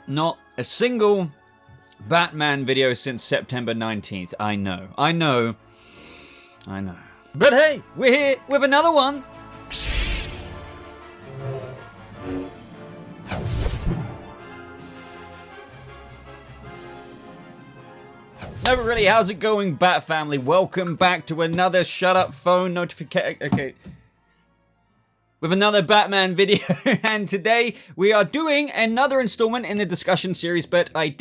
Not a single Batman video since September 19th. I know. But hey, we're here with another one. No, but really, how's it going, Bat Family? Welcome back to another Shut Up Phone notification. Okay. With another Batman video, and today we are doing another installment in the discussion series, but I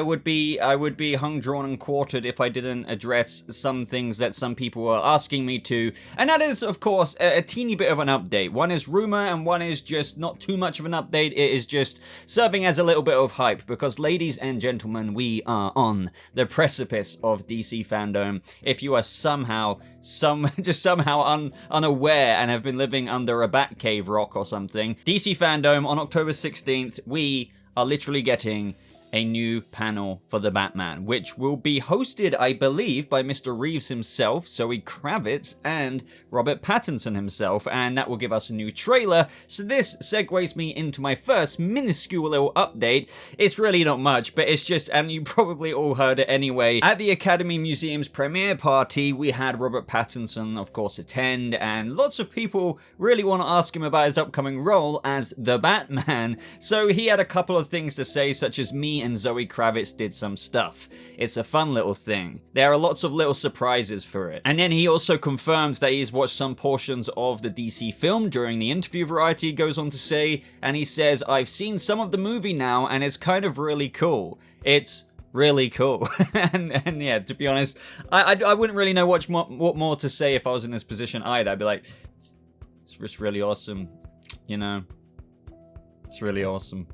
would be hung, drawn, and quartered if I didn't address some things that some people were asking me to, and that is, of course, a teeny bit of an update. One is rumor, and one is just not too much of an update. It is just serving as a little bit of hype, because ladies and gentlemen, we are on the precipice of DC FanDome. If you are somehow unaware and have been living under a Batcave rock or something, DC FanDome on October 16th, we are literally getting a new panel for the Batman, which will be hosted, I believe, by Mr. Reeves himself, Zoe Kravitz, and Robert Pattinson himself, and that will give us a new trailer. So this segues me into my first minuscule little update. It's really not much, but it's just, and you probably all heard it anyway, at the Academy Museum's premiere party, we had Robert Pattinson, of course, attend, and lots of people really want to ask him about his upcoming role as the Batman. So he had a couple of things to say, such as me and Zoe Kravitz did some stuff. It's a fun little thing. There are lots of little surprises for it. And then he also confirmed that he's watched some portions of the DC film during the interview, Variety goes on to say, and he says, "I've seen some of the movie now and it's kind of really cool. It's really cool." and yeah, to be honest, I wouldn't really know what more to say if I was in this position either. I'd be like, it's just really awesome, you know. It's really awesome.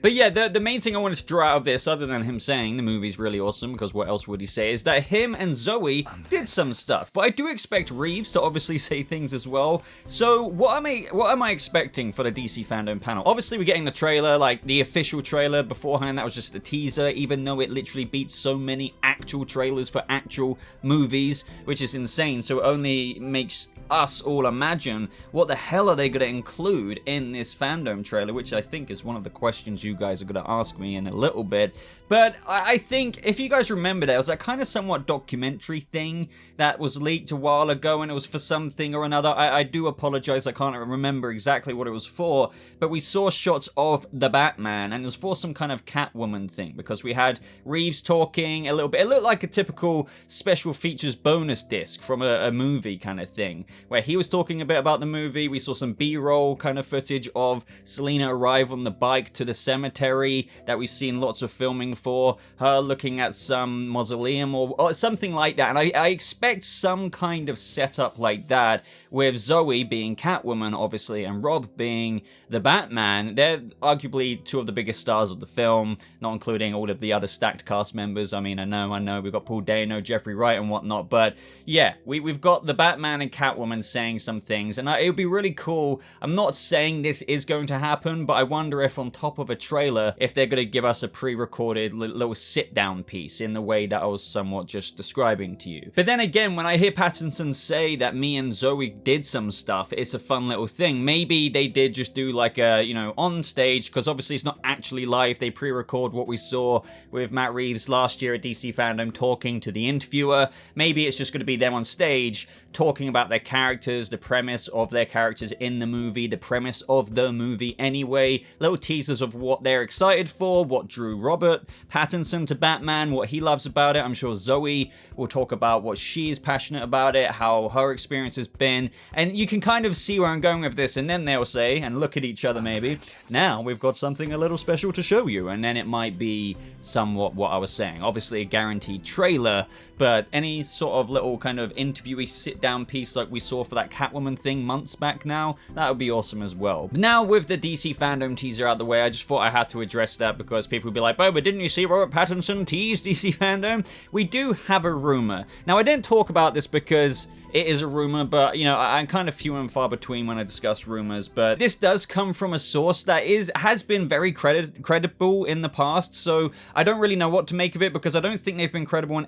But yeah, the main thing I wanted to draw out of this, other than him saying the movie's really awesome, because what else would he say, is that him and Zoe did some stuff. But I do expect Reeves to obviously say things as well. So what am I expecting for the DC FanDome panel? Obviously, we're getting the trailer, like the official trailer. Beforehand, that was just a teaser, even though it literally beats so many actual trailers for actual movies, which is insane. So it only makes us all imagine what the hell are they going to include in this FanDome trailer, which I think is one of the questions you guys are going to ask me in a little bit. But I think, if you guys remember, there was that kind of somewhat documentary thing that was leaked a while ago, and it was for something or another. I do apologize, I can't remember exactly what it was for, but we saw shots of the Batman, and it was for some kind of Catwoman thing, because we had Reeves talking a little bit. It looked like a typical special features bonus disc from a movie kind of thing, where he was talking a bit about the movie. We saw some B-roll kind of footage of Selina arrive on the bike to the cemetery that we've seen lots of filming for, her looking at some mausoleum or something like that. And I expect some kind of setup like that, with Zoe being Catwoman, obviously, and Rob being the Batman. They're arguably two of the biggest stars of the film, not including all of the other stacked cast members. I mean, I know, we've got Paul Dano, Jeffrey Wright, and whatnot, but yeah, we've got the Batman and Catwoman saying some things, and it would be really cool. I'm not saying this is going to happen, but I wonder if on top of a trailer, if they're going to give us a pre-recorded little sit-down piece in the way that I was somewhat just describing to you. But then again, when I hear Pattinson say that me and Zoe did some stuff, it's a fun little thing. Maybe they did just do like a, on stage, because obviously it's not actually live. They pre-record what we saw with Matt Reeves last year at DC FanDome talking to the interviewer. Maybe it's just going to be them on stage talking about their characters, the premise of their characters in the movie, the premise of the movie anyway, little teasers of what they're excited for, what drew Robert Pattinson to Batman, what he loves about it. I'm sure Zoe will talk about what she is passionate about it, how her experience has been, and you can kind of see where I'm going with this. And then they'll say, and look at each other maybe, now we've got something a little special to show you, and then it might be somewhat what I was saying. Obviously a guaranteed trailer, but any sort of little kind of interviewee sit-down piece like we saw for that Catwoman thing months back now, that would be awesome as well. But now with the DC FanDome teaser out the way, I just thought I had to address that, because people would be like, Boba, didn't you see Robert Pattinson tease DC FanDome? We do have a rumor. Now, I didn't talk about this because it is a rumor, but, I'm kind of few and far between when I discuss rumors, but this does come from a source that has been very credible in the past, so I don't really know what to make of it, because I don't think they've been credible in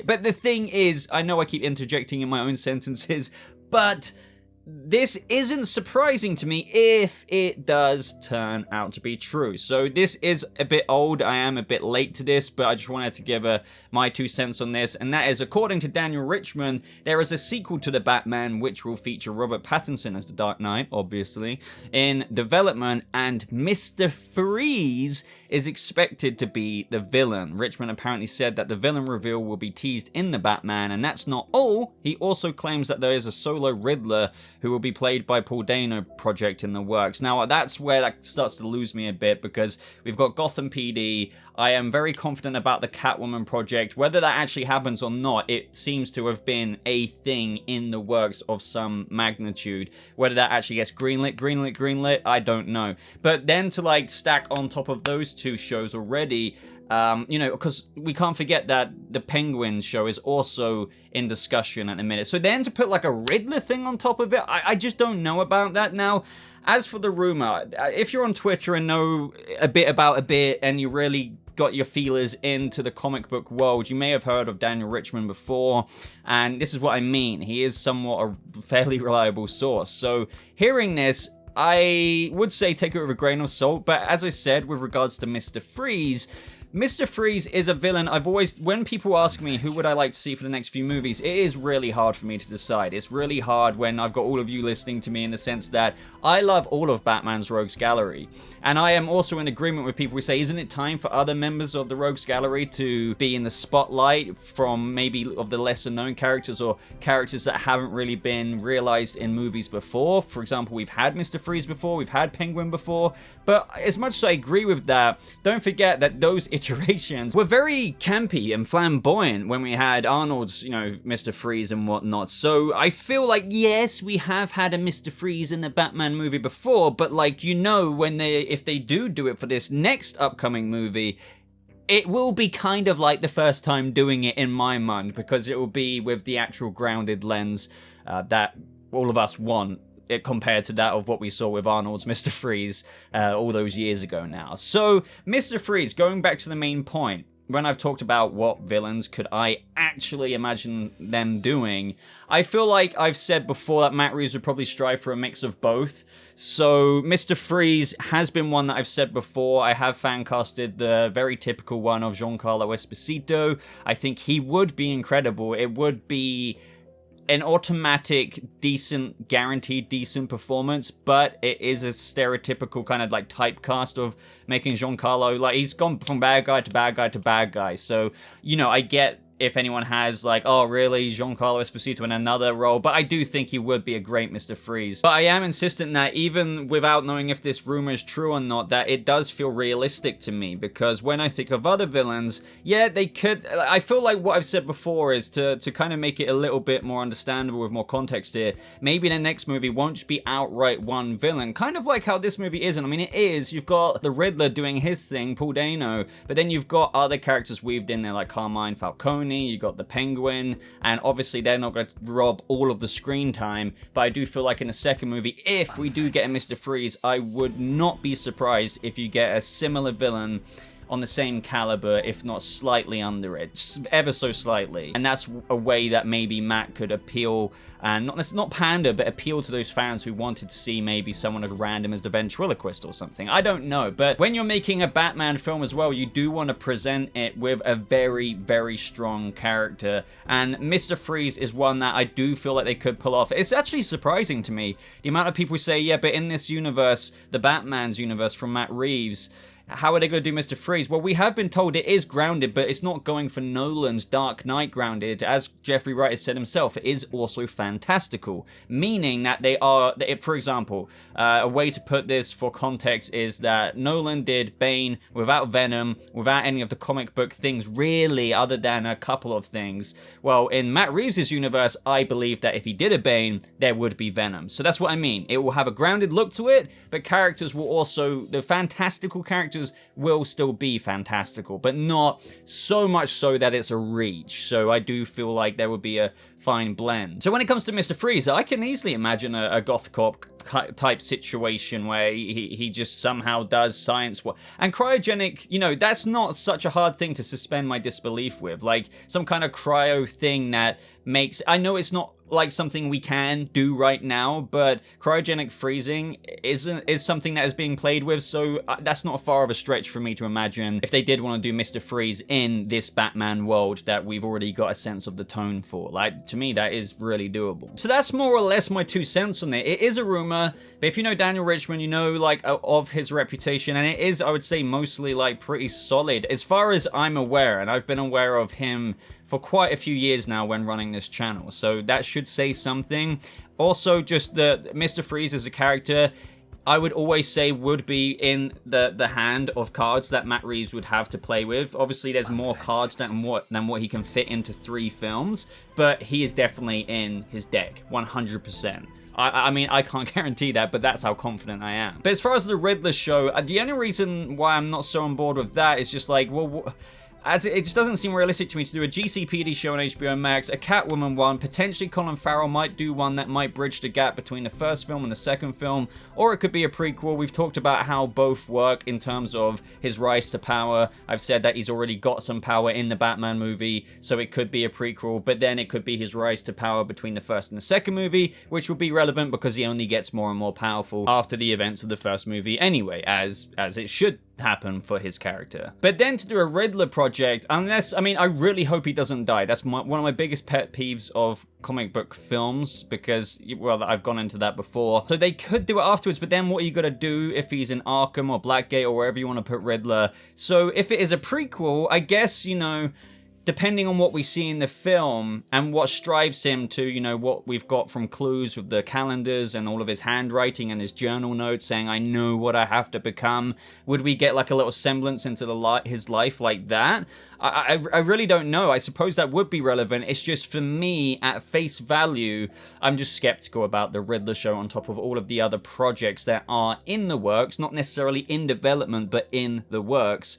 but the thing is, I know I keep interjecting in my own sentences, but this isn't surprising to me if it does turn out to be true. So this is a bit old, I am a bit late to this, but I just wanted to give my 2 cents on this, and that is, according to Daniel Richman, there is a sequel to The Batman which will feature Robert Pattinson as the Dark Knight, obviously, in development, and Mr. Freeze is expected to be the villain. Richman apparently said that the villain reveal will be teased in The Batman, and that's not all. He also claims that there is a solo Riddler who will be played by Paul Dano project in the works. Now, that's where that starts to lose me a bit, because we've got Gotham PD. I am very confident about the Catwoman project. Whether that actually happens or not, it seems to have been a thing in the works of some magnitude. Whether that actually gets greenlit, I don't know. But then to like stack on top of those 2 shows already, you know, because we can't forget that the Penguin show is also in discussion at the minute. So then to put like a Riddler thing on top of it, I just don't know about that now. As for the rumor, if you're on Twitter and know a bit about a bit, and you really got your feelers into the comic book world, you may have heard of Daniel Richman before, and this is what I mean. He is somewhat a fairly reliable source. So hearing this, I would say take it with a grain of salt, but as I said, with regards to Mr. Freeze, Mr. Freeze is a villain I've always, when people ask me who would I like to see for the next few movies, it is really hard for me to decide. It's really hard when I've got all of you listening to me, in the sense that I love all of Batman's Rogues Gallery. And I am also in agreement with people who say, isn't it time for other members of the Rogues Gallery to be in the spotlight from maybe of the lesser known characters, or characters that haven't really been realized in movies before? For example, we've had Mr. Freeze before, we've had Penguin before, but as much as I agree with that, don't forget that those iterations were very campy and flamboyant when we had Arnold's, you know, Mr. Freeze and whatnot. So I feel like, yes, we have had a Mr. Freeze in the Batman movie before, but like, you know, when if they do it for this next upcoming movie, it will be kind of like the first time doing it in my mind, because it will be with the actual grounded lens that all of us want, it compared to that of what we saw with Arnold's Mr. Freeze all those years ago now. So, Mr. Freeze, going back to the main point, when I've talked about what villains could I actually imagine them doing, I feel like I've said before that Matt Reeves would probably strive for a mix of both. So Mr. Freeze has been one that I've said before. I have fan casted the very typical one of Giancarlo Esposito. I think he would be incredible. It would be an automatic, decent, guaranteed decent performance, but it is a stereotypical kind of like typecast of making Giancarlo, like, he's gone from bad guy to bad guy to bad guy. So, you know, I get if anyone has like, oh really, Giancarlo Esposito in another role, but I do think he would be a great Mr. Freeze. But I am insistent that even without knowing if this rumor is true or not, that it does feel realistic to me, because when I think of other villains, yeah, they could, I feel like what I've said before is to kind of make it a little bit more understandable with more context here, maybe the next movie won't just be outright one villain, kind of like how this movie isn't. I mean, it is, you've got the Riddler doing his thing, Paul Dano, but then you've got other characters weaved in there like Carmine Falcone, you got the Penguin, and obviously they're not going to rob all of the screen time, but I do feel like in the second movie, if we do get a Mr. Freeze, I would not be surprised if you get a similar villain on the same caliber, if not slightly under it, ever so slightly. And that's a way that maybe Matt could appeal, and not pander, but appeal to those fans who wanted to see maybe someone as random as the ventriloquist or something. I don't know, but when you're making a Batman film as well, you do want to present it with a very, very strong character, and Mr. Freeze is one that I do feel like they could pull off. It's actually surprising to me, the amount of people who say, yeah, but in this universe, the Batman's universe from Matt Reeves, how are they going to do Mr. Freeze? Well, we have been told it is grounded, but it's not going for Nolan's Dark Knight grounded. As Jeffrey Wright has said himself, it is also fantastical, meaning that they are, for example, a way to put this for context is that Nolan did Bane without Venom, without any of the comic book things really, other than a couple of things. Well, in Matt Reeves' universe, I believe that if he did a Bane, there would be Venom. So that's what I mean. It will have a grounded look to it, but characters will also, the fantastical characters will still be fantastical, but not so much so that it's a reach. So I do feel like there would be a fine blend. So when it comes to Mr. Freeze, I can easily imagine a goth cop type situation where he just somehow does science work. And cryogenic, you know, that's not such a hard thing to suspend my disbelief with. Like some kind of cryo thing that makes, I know it's not like something we can do right now, but cryogenic freezing is something that is being played with, so that's not far of a stretch for me to imagine if they did want to do Mr. Freeze in this Batman world that we've already got a sense of the tone for. Like, to me, that is really doable. So that's more or less my 2 cents on it. It is a rumor, but if you know Daniel Richmond, you know, like, of his reputation, and it is, I would say, mostly, like, pretty solid. As far as I'm aware, and I've been aware of him for quite a few years now when running this channel, so that should say something. Also, just the Mr. Freeze as a character, I would always say would be in the hand of cards that Matt Reeves would have to play with. Obviously, there's more cards than what he can fit into 3 films, but he is definitely in his deck, 100%. I mean, I can't guarantee that, but that's how confident I am. But as far as the Riddler show, the only reason why I'm not so on board with that is just like, well, as it just doesn't seem realistic to me to do a GCPD show on HBO Max, a Catwoman one, potentially Colin Farrell might do one that might bridge the gap between the first film and the second film, or it could be a prequel. We've talked about how both work in terms of his rise to power. I've said that he's already got some power in the Batman movie, so it could be a prequel, but then it could be his rise to power between the first and the second movie, which would be relevant because he only gets more and more powerful after the events of the first movie anyway, as it should happen for his character. But then to do a Riddler project, unless, I mean, I really hope he doesn't die. That's one of my biggest pet peeves of comic book films, because, well, I've gone into that before. So they could do it afterwards, but then what are you gonna do if he's in Arkham or Blackgate or wherever you want to put Riddler? So if it is a prequel, I guess, you know, depending on what we see in the film and what strives him to, you know, what we've got from clues with the calendars and all of his handwriting and his journal notes saying, I know what I have to become, would we get like a little semblance into his life like that? I really don't know. I suppose that would be relevant. It's just, for me, at face value, I'm just skeptical about the Riddler show on top of all of the other projects that are in the works, not necessarily in development, but in the works.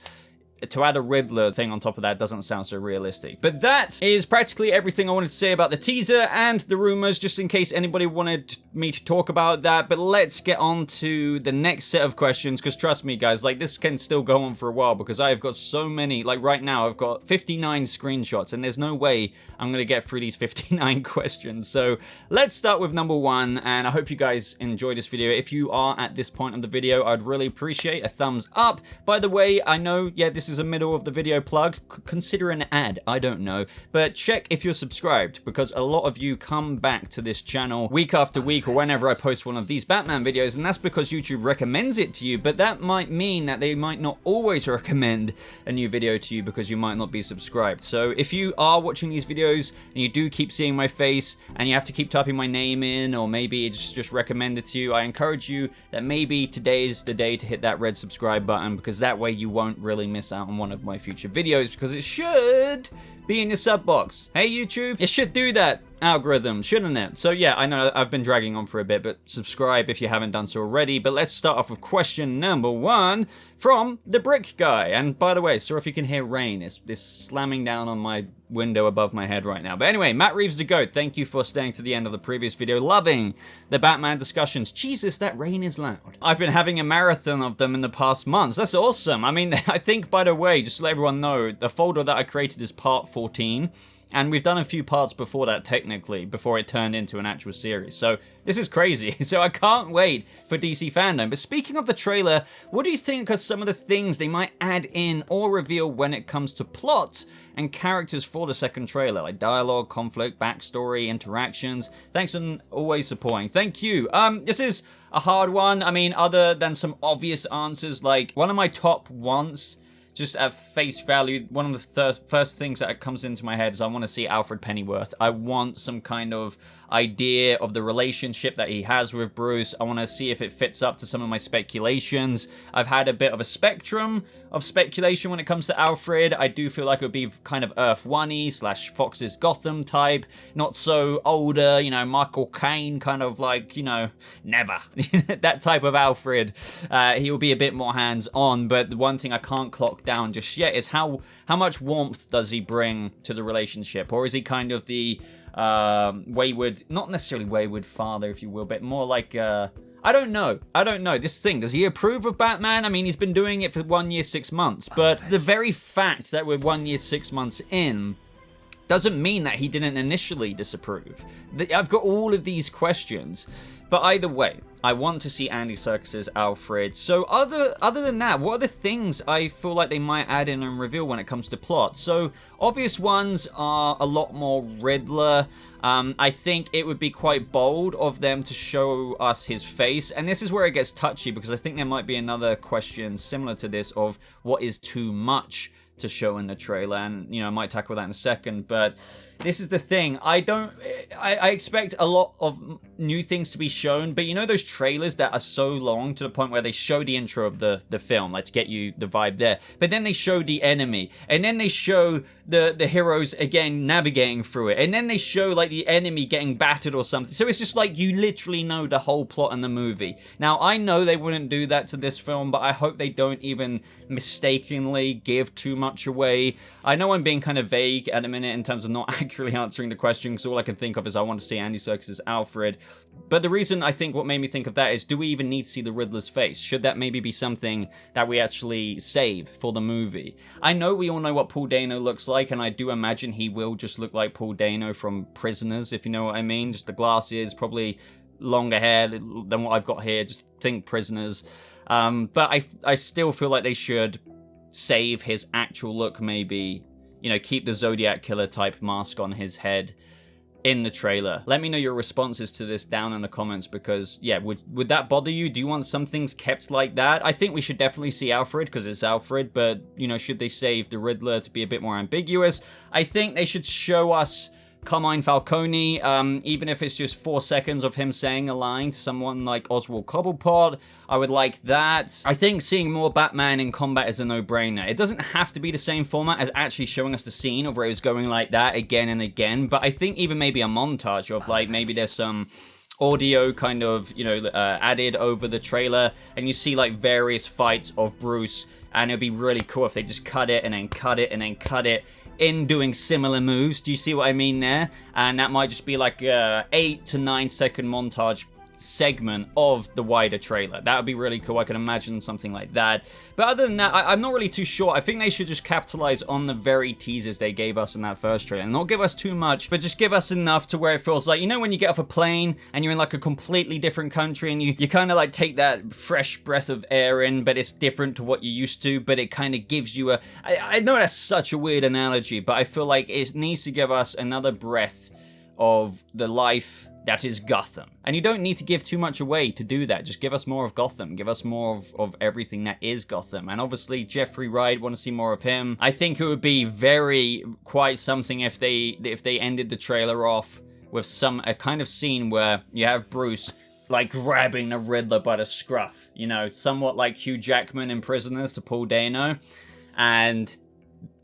To add a Riddler thing on top of that doesn't sound so realistic. But that is practically everything I wanted to say about the teaser and the rumors, just in case anybody wanted me to talk about that. But let's get on to the next set of questions, because trust me, guys, like, this can still go on for a while, because I have got so many, like, right now, I've got 59 screenshots, and there's no way I'm going to get through these 59 questions. So let's start with number 1, and I hope you guys enjoy this video. If you are at this point of the video, I'd really appreciate a thumbs up. By the way, I know, yeah, this is a middle of the video plug, consider an ad, I don't know, but check if you're subscribed, because a lot of you come back to this channel week after week or whenever I post one of these Batman videos, and that's because YouTube recommends it to you, but that might mean that they might not always recommend a new video to you because you might not be subscribed. So if you are watching these videos and you do keep seeing my face and you have to keep typing my name in, or maybe it's just recommended to you, I encourage you that maybe today is the day to hit that red subscribe button, because that way you won't really miss out on one of my future videos, because it should be in your sub box. Hey YouTube, it should do that algorithm, shouldn't it? So yeah, I know I've been dragging on for a bit, but subscribe if you haven't done so already. But let's start off with question number 1 from the Brick Guy. And by the way, sorry if you can hear rain, it's slamming down on my window above my head right now. But anyway, Matt Reeves the GOAT, thank you for staying to the end of the previous video, loving the Batman discussions. Jesus, that rain is loud. I've been having a marathon of them in the past months. That's awesome. I mean, I think, by the way, just to let everyone know, the folder that I created is part 14. And we've done a few parts before that, technically, before it turned into an actual series. So this is crazy. So I can't wait for DC FanDome. But speaking of the trailer, what do you think are some of the things they might add in or reveal when it comes to plot and characters for the second trailer? Like dialogue, conflict, backstory, interactions. Thanks and always supporting. Thank you. This is a hard one. I mean, other than some obvious answers, like one of my top wants, just at face value, one of the first things that comes into my head is I want to see Alfred Pennyworth. I want some kind of idea of the relationship that he has with Bruce. I want to see if it fits up to some of my speculations. I've had a bit of a spectrum of speculation when it comes to Alfred. I do feel like it would be kind of Earth 1-y / Fox's Gotham type. Not so older, you know, Michael Caine kind of like, you know, never. That type of Alfred. He will be a bit more hands-on, but the one thing I can't clock down just yet is how much warmth does he bring to the relationship? Or is he kind of the wayward, not necessarily wayward father, if you will, but more like I don't know. This thing, does he approve of Batman? I mean, he's been doing it for 1 year, 6 months, but the very fact that we're 1 year, 6 months in, doesn't mean that he didn't initially disapprove. I've got all of these questions. But either way, I want to see Andy Serkis's Alfred. So other than that, what are the things I feel like they might add in and reveal when it comes to plot? So obvious ones are a lot more Riddler. I think it would be quite bold of them to show us his face. And this is where it gets touchy, because I think there might be another question similar to this of what is too much to show in the trailer, and I might tackle that in a second. But this is the thing, I expect a lot of new things to be shown, but those trailers that are so long to the point where they show the intro of the film, like to get you the vibe there, but then they show the enemy, and then they show the heroes again navigating through it, and then they show like the enemy getting battered or something. So it's just like you literally know the whole plot in the movie. Now I know they wouldn't do that to this film, but I hope they don't even mistakenly give too much away. I know I'm being kind of vague at a minute in terms of not accurately answering the question, because all I can think of is I want to see Andy Serkis' Alfred. But the reason I think what made me think of that is, do we even need to see the Riddler's face? Should that maybe be something that we actually save for the movie? I know we all know what Paul Dano looks like, and I do imagine he will just look like Paul Dano from Prisoners, if you know what I mean. Just the glasses, probably longer hair than what I've got here. Just think Prisoners. But I still feel like they should save his actual look, maybe, keep the Zodiac Killer type mask on his head in the trailer. Let me know your responses to this down in the comments, because yeah, would that bother you? Do you want some things kept like that? I think we should definitely see Alfred because it's Alfred, but should they save the Riddler to be a bit more ambiguous? I think they should show us Carmine Falcone, even if it's just 4 seconds of him saying a line to someone like Oswald Cobblepot. I would like that. I think seeing more Batman in combat is a no-brainer. It doesn't have to be the same format as actually showing us the scene of where he was going like that again and again, but I think even maybe a montage of like, maybe there's some audio kind of, added over the trailer, and you see like various fights of Bruce, and it'd be really cool if they just cut it and then cut it and then cut it in doing similar moves. Do you see what I mean there? And that might just be like a 8 to 9 second montage segment of the wider trailer. That would be really cool. I can imagine something like that. But other than that, I'm not really too sure. I think they should just capitalize on the very teasers they gave us in that first trailer. Not give us too much, but just give us enough to where it feels like, when you get off a plane and you're in like a completely different country, and you kind of like take that fresh breath of air in, but it's different to what you're used to, but it kind of gives you I know that's such a weird analogy, but I feel like it needs to give us another breath of the life that is Gotham. And you don't need to give too much away to do that. Just give us more of Gotham. Give us more of everything that is Gotham. And obviously, Jeffrey Wright, want to see more of him. I think it would be quite something if they ended the trailer off with a kind of scene where you have Bruce like grabbing the Riddler by the scruff. Somewhat like Hugh Jackman in Prisoners to Paul Dano. And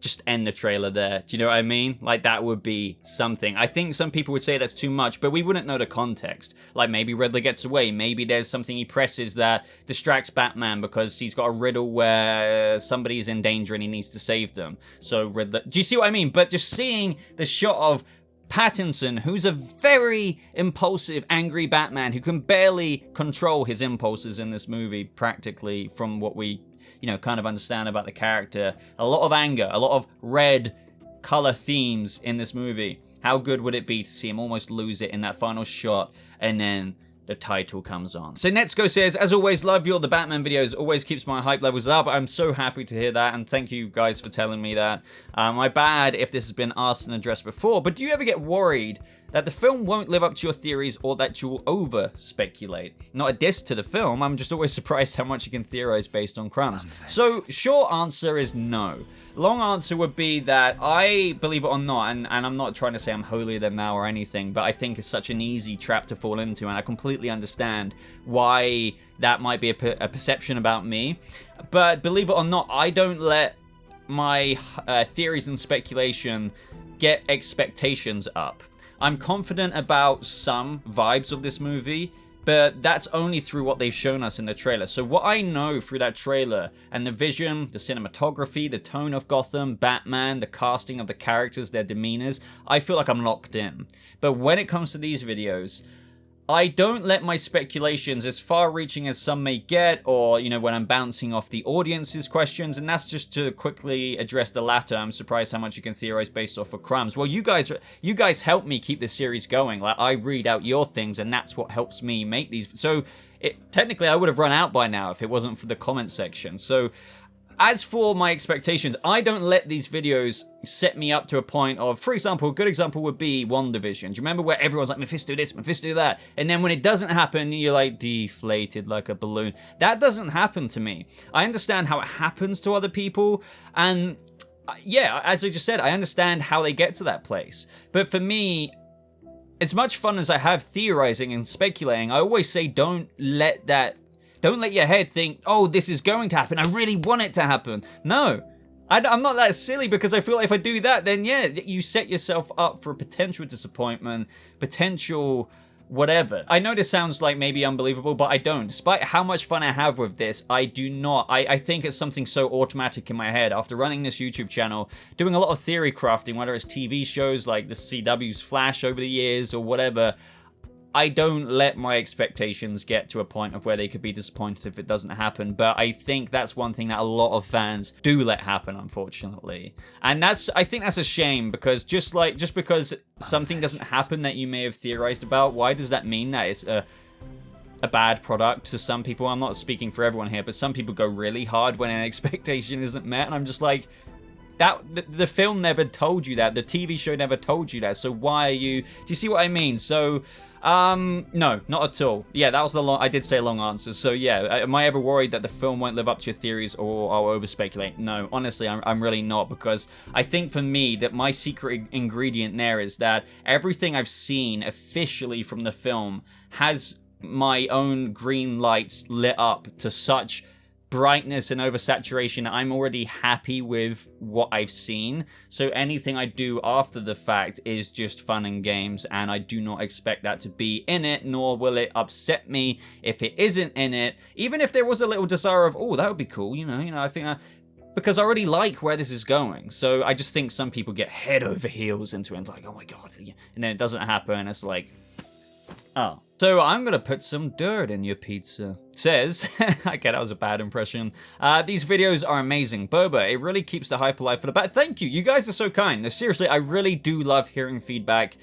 just end the trailer there. Do you know what I mean? Like, that would be something. I think some people would say that's too much, but we wouldn't know the context. Like, maybe Riddler gets away. Maybe there's something he presses that distracts Batman because he's got a riddle where somebody's in danger and he needs to save them. So Riddler... Do you see what I mean? But just seeing the shot of Pattinson, who's a very impulsive, angry Batman who can barely control his impulses in this movie, practically, from what we kind of understand about the character. A lot of anger, a lot of red color themes in this movie. How good would it be to see him almost lose it in that final shot, and then the title comes on. So Netsky says, as always, love you all. The Batman videos always keeps my hype levels up. I'm so happy to hear that, and thank you guys for telling me that. My bad if this has been asked and addressed before, but do you ever get worried that the film won't live up to your theories, or that you'll over-speculate? Not a diss to the film, I'm just always surprised how much you can theorize based on crumbs. So, short answer is no. Long answer would be that I, believe it or not, and I'm not trying to say I'm holier than thou or anything, but I think it's such an easy trap to fall into, and I completely understand why that might be a perception about me. But believe it or not, I don't let my theories and speculation get expectations up. I'm confident about some vibes of this movie, but that's only through what they've shown us in the trailer. So what I know through that trailer, and the vision, the cinematography, the tone of Gotham, Batman, the casting of the characters, their demeanors, I feel like I'm locked in. But when it comes to these videos, I don't let my speculations, as far-reaching as some may get, or, you know, when I'm bouncing off the audience's questions, and that's just to quickly address the latter. I'm surprised how much you can theorize based off of crumbs. Well, you guys help me keep this series going. Like, I read out your things, and that's what helps me make these. So, technically, I would have run out by now if it wasn't for the comment section. So, as for my expectations, I don't let these videos set me up to a point of, for example, a good example would be WandaVision. Do you remember where everyone's like, Mephisto this, Mephisto that? And then when it doesn't happen, you're like deflated like a balloon. That doesn't happen to me. I understand how it happens to other people. And yeah, as I just said, I understand how they get to that place. But for me, as much fun as I have theorizing and speculating, I always say don't let your head think, oh, this is going to happen. I really want it to happen. No, I'm not that silly, because I feel like if I do that, then yeah, you set yourself up for potential disappointment, potential whatever. I know this sounds like maybe unbelievable, but I don't. Despite how much fun I have with this, I do not. I think it's something so automatic in my head. After running this YouTube channel, doing a lot of theory crafting, whether it's TV shows like the CW's Flash over the years or whatever, I don't let my expectations get to a point of where they could be disappointed if it doesn't happen, but I think that's one thing that a lot of fans do let happen, unfortunately. And I think that's a shame, because just because something doesn't happen that you may have theorized about, why does that mean that it's a bad product to some people? I'm not speaking for everyone here, but some people go really hard when an expectation isn't met, and I'm just like, the film never told you that, the TV show never told you that, so why are you, do you see what I mean? So, no, not at all. Yeah, that was I did say long answers. So yeah, am I ever worried that the film won't live up to your theories or I'll over speculate? No, honestly, I'm really not, because I think for me that my secret ingredient there is that everything I've seen officially from the film has my own green lights lit up to such brightness and oversaturation. I'm already happy with what I've seen, so anything I do after the fact is just fun and games, and I do not expect that to be in it, nor will it upset me if it isn't in it, even if there was a little desire of, oh, that would be cool, you know, I think because I already like where this is going. So I just think some people get head over heels into it and like, oh my god, and then it doesn't happen, and it's like, oh. So I'm gonna put some dirt in your pizza. Says, okay, that was a bad impression. These videos are amazing. Boba, it really keeps the hype alive for the bat. Thank you, you guys are so kind. No, seriously, I really do love hearing feedback,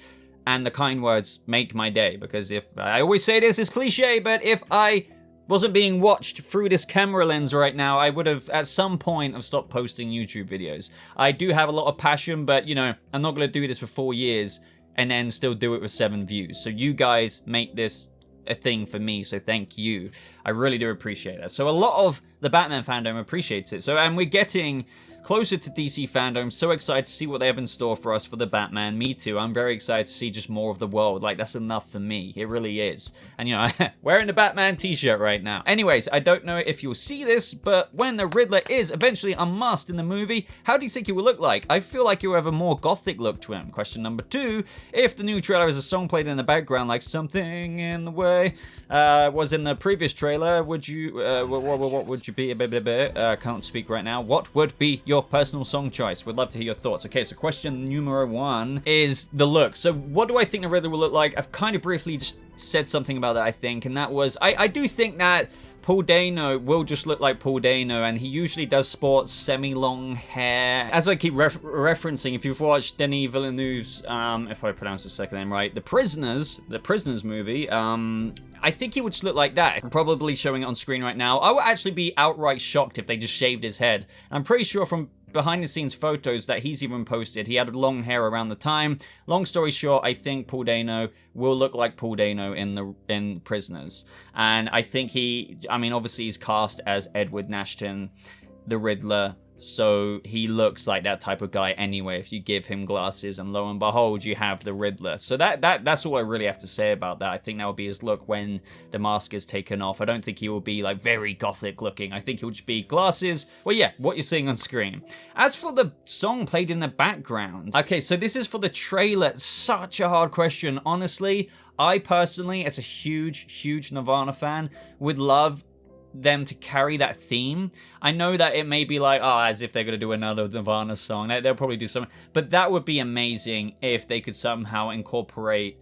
and the kind words make my day, because if, I always say this, it's cliche, but if I wasn't being watched through this camera lens right now, I would have, at some point, have stopped posting YouTube videos. I do have a lot of passion, but, you know, I'm not gonna do this for 4 years and then still do it with 7 views. So you guys make this a thing for me, so thank you. I really do appreciate it. So a lot of the Batman fandom appreciates it. So, and we're getting closer to DC fandom. So excited to see what they have in store for us for the Batman. Me too. I'm very excited to see just more of the world. Like, that's enough for me. It really is. And, you know, wearing the Batman t-shirt right now. Anyways, I don't know if you'll see this, but when the Riddler is eventually unmasked in the movie, how do you think it will look like? I feel like it will have a more gothic look to him. Question number 2, if the new trailer is a song played in the background like Something in the Way was in the previous trailer, would you, what would you be, can't speak right now. What would be your personal song choice? Would love to hear your thoughts. Okay, so question numero 1 is the look. So what do I think the Riddler will look like? I've kind of briefly just said something about that, I think, and that was, I do think that Paul Dano will just look like Paul Dano, and he usually does sport semi-long hair. As I keep referencing, if you've watched Denis Villeneuve's, if I pronounce his second name right, The Prisoners movie, I think he would just look like that. I'm probably showing it on screen right now. I would actually be outright shocked if they just shaved his head. I'm pretty sure from behind the scenes photos that he's even posted, he had long hair around the time. Long story short, I think Paul Dano will look like Paul Dano in Prisoners. And I think I mean, obviously he's cast as Edward Nashton, the Riddler, so he looks like that type of guy anyway if you give him glasses, and lo and behold, you have the Riddler. So that's all I really have to say about that. I think that will be his look when the mask is taken off. I don't think he will be like very gothic looking. I think he would just be glasses. Well, yeah, what you're seeing on screen. As for the song played in the background, okay, so this is for the trailer. Such a hard question, honestly. I personally, as a huge Nirvana fan, would love them to carry that theme. I know that it may be like, oh, as if they're gonna do another Nirvana song. They'll probably do something, but that would be amazing if they could somehow incorporate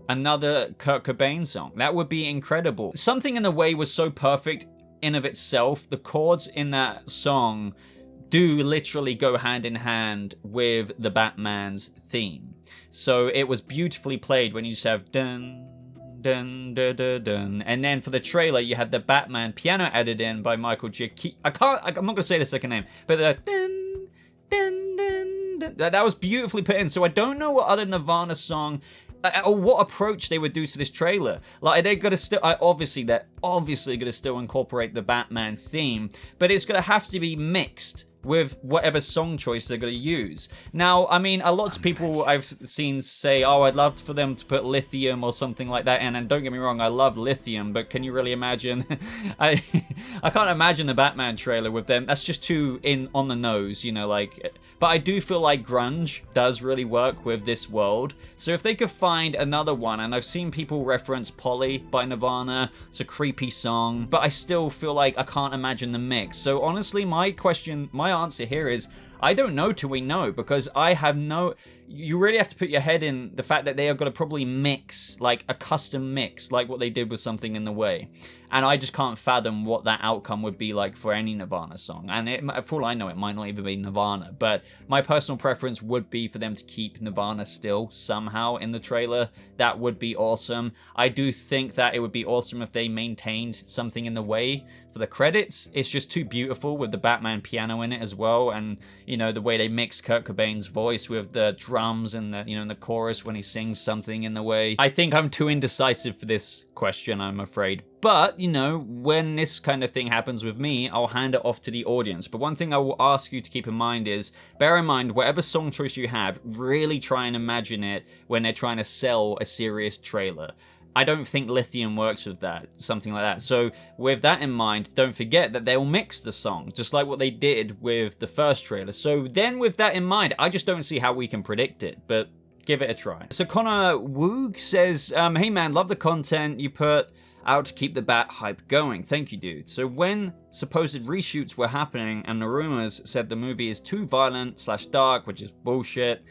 another Kurt Cobain song. That would be incredible. Something in the Way was so perfect in of itself. The chords in that song do literally go hand in hand with the Batman's theme. So it was beautifully played when you just have dun, dun, dun, dun, dun. And then for the trailer, you had the Batman piano added in by Michael Giacchino. I'm not going to say the second name, but the dun, dun, dun, dun. That was beautifully put in. So I don't know what other Nirvana song or what approach they would do to this trailer. Like, they're gonna still, obviously gonna still incorporate the Batman theme, but it's gonna have to be mixed with whatever song choice they're going to use. Now, I mean, a lot of people I've seen say, oh, I'd love for them to put Lithium or something like that in, and don't get me wrong, I love Lithium, but can you really imagine? I can't imagine the Batman trailer with them. That's just too on the nose, you know, like, but I do feel like grunge does really work with this world, so if they could find another one, and I've seen people reference Polly by Nirvana, it's a creepy song, but I still feel like I can't imagine the mix. So honestly, my answer here is I don't know till we know, because you really have to put your head in the fact that they are going to probably mix, like a custom mix, like what they did with Something in the Way. And I just can't fathom what that outcome would be like for any Nirvana song. And for all I know, it might not even be Nirvana. But my personal preference would be for them to keep Nirvana still somehow in the trailer. That would be awesome. I do think that it would be awesome if they maintained Something in the Way for the credits. It's just too beautiful with the Batman piano in it as well. And, you know, the way they mix Kurt Cobain's voice with the drums and the, you know, in the chorus when he sings Something in the Way. I think I'm too indecisive for this question, I'm afraid. But, you know, when this kind of thing happens with me, I'll hand it off to the audience. But one thing I will ask you to keep in mind is, bear in mind, whatever song choice you have, really try and imagine it when they're trying to sell a serious trailer. I don't think Lithium works with that, something like that. So with that in mind, don't forget that they'll mix the song, just like what they did with the first trailer. So then with that in mind, I just don't see how we can predict it, but give it a try. So Connor Woog says, hey man, love the content you put out to keep the Bat hype going. Thank you, dude. So when supposed reshoots were happening and the rumors said the movie is too violent / dark, which is bullshit,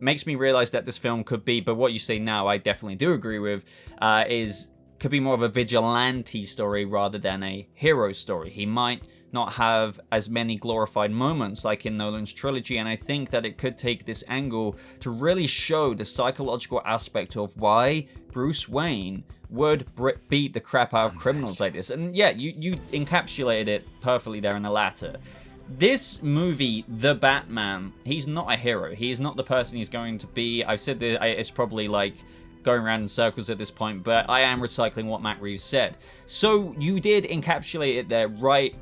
makes me realize that this film could be, but what you say now I definitely do agree with, could be more of a vigilante story rather than a hero story. He might not have as many glorified moments like in Nolan's trilogy, and I think that it could take this angle to really show the psychological aspect of why Bruce Wayne would beat the crap out of criminals like this. And yeah, you encapsulated it perfectly there in the latter. This movie, The Batman, he's not a hero. He is not the person he's going to be. I've said that it's probably like going around in circles at this point, but I am recycling what Matt Reeves said. So you did encapsulate it there right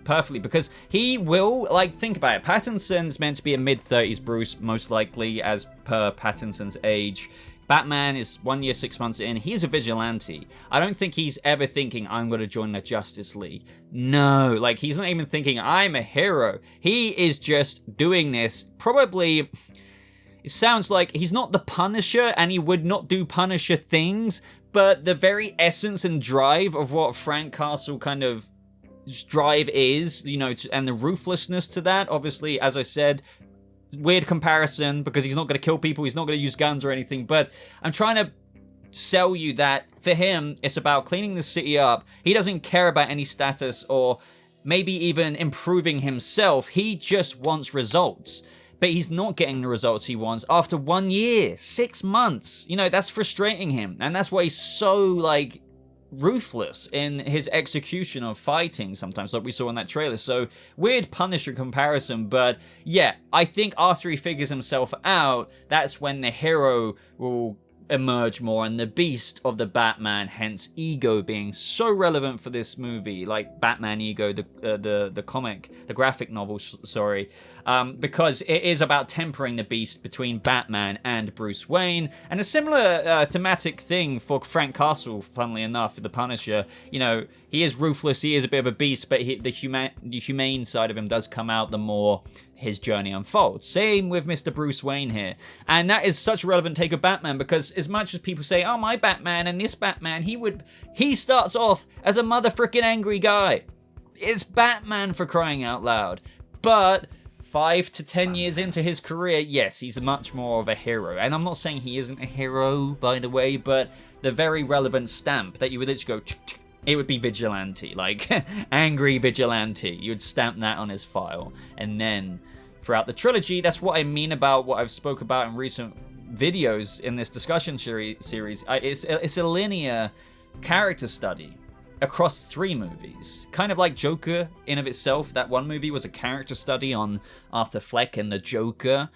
perfectly, because he will, like, think about it. Pattinson's meant to be a mid-30s Bruce, most likely, as per Pattinson's age. Batman is 1 year, 6 months in. He's a vigilante. I don't think he's ever thinking, I'm going to join the Justice League. No, like, he's not even thinking, I'm a hero. He is just doing this, probably, it sounds like he's not the Punisher, and he would not do Punisher things, but the very essence and drive of what Frank Castle kind of drive is, you know, and the ruthlessness to that, obviously, as I said, weird comparison, because he's not going to kill people, he's not going to use guns or anything, but I'm trying to sell you that for him, it's about cleaning the city up. He doesn't care about any status or maybe even improving himself. He just wants results. But he's not getting the results he wants after 1 year, 6 months. You know, that's frustrating him. And that's why he's so, like, ruthless in his execution of fighting sometimes, like we saw in that trailer. So weird Punisher comparison, but yeah, I think after he figures himself out, that's when the hero will emerge more, and the beast of the Batman, hence Ego being so relevant for this movie, like Batman Ego, the comic, the graphic novel, sorry, because it is about tempering the beast between Batman and Bruce Wayne, and a similar thematic thing for Frank Castle, funnily enough, for the Punisher. You know, he is ruthless, he is a bit of a beast, but the humane side of him does come out the more his journey unfolds. Same with Mr. Bruce Wayne here. And that is such a relevant take of Batman, because as much as people say, oh, my Batman and this Batman, he starts off as a mother frickin' angry guy. It's Batman, for crying out loud. But 5 to 10 years into his career, yes, he's much more of a hero. And I'm not saying he isn't a hero, by the way, but the very relevant stamp that you would literally go, it would be vigilante, like angry vigilante. You would stamp that on his file. And then throughout the trilogy, that's what I mean about what I've spoke about in recent videos in this discussion series. It's a linear character study across 3 movies. Kind of like Joker in of itself. That one movie was a character study on Arthur Fleck and the Joker.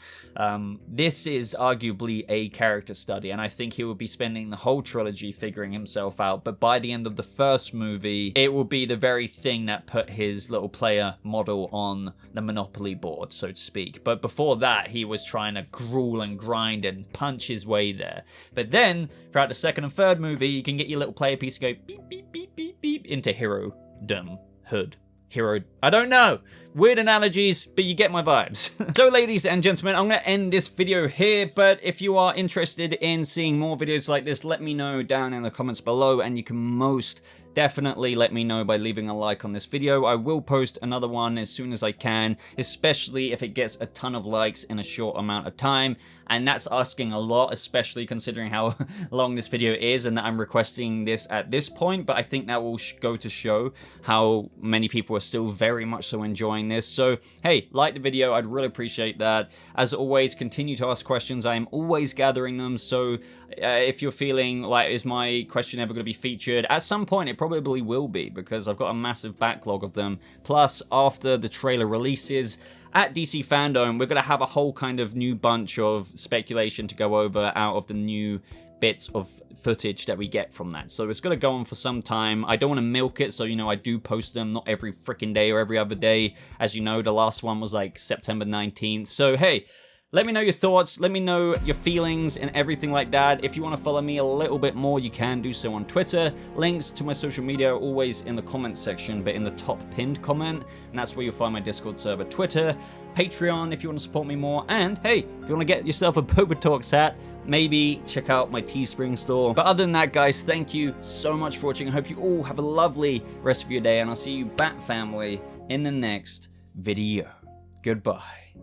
This is arguably a character study, and I think he will be spending the whole trilogy figuring himself out, but by the end of the first movie, it will be the very thing that put his little player model on the Monopoly board, so to speak. But before that, he was trying to gruel and grind and punch his way there. But then, throughout the second and third movie, you can get your little player piece and go beep, beep, beep, beep, beep, into hero-dom, hood. Hero, I don't know. Weird analogies, but you get my vibes. So ladies and gentlemen, I'm going to end this video here, but if you are interested in seeing more videos like this, let me know down in the comments below, and you can most definitely let me know by leaving a like on this video. I will post another one as soon as I can, especially if it gets a ton of likes in a short amount of time, and that's asking a lot, especially considering how long this video is and that I'm requesting this at this point, but I think that will go to show how many people are still very much so enjoying this. So hey, like the video, I'd really appreciate that. As always, continue to ask questions. I am always gathering them, so if you're feeling like, is my question ever going to be featured? At some point it probably will be, because I've got a massive backlog of them. Plus, after the trailer releases at DC FanDome, we're going to have a whole kind of new bunch of speculation to go over out of the new bits of footage that we get from that. So it's going to go on for some time. I don't want to milk it, so you know, I do post them not every freaking day or every other day. As you know, the last one was like September 19th. So hey, let me know your thoughts, let me know your feelings and everything like that. If you want to follow me a little bit more, you can do so on Twitter. Links to my social media are always in the comments section, but in the top pinned comment, and that's where you'll find my Discord server, Twitter, Patreon if you want to support me more, and hey, if you want to get yourself a BobaTalks hat, maybe check out my Teespring store. But other than that, guys, thank you so much for watching. I hope you all have a lovely rest of your day, and I'll see you, Bat Family, in the next video. Goodbye.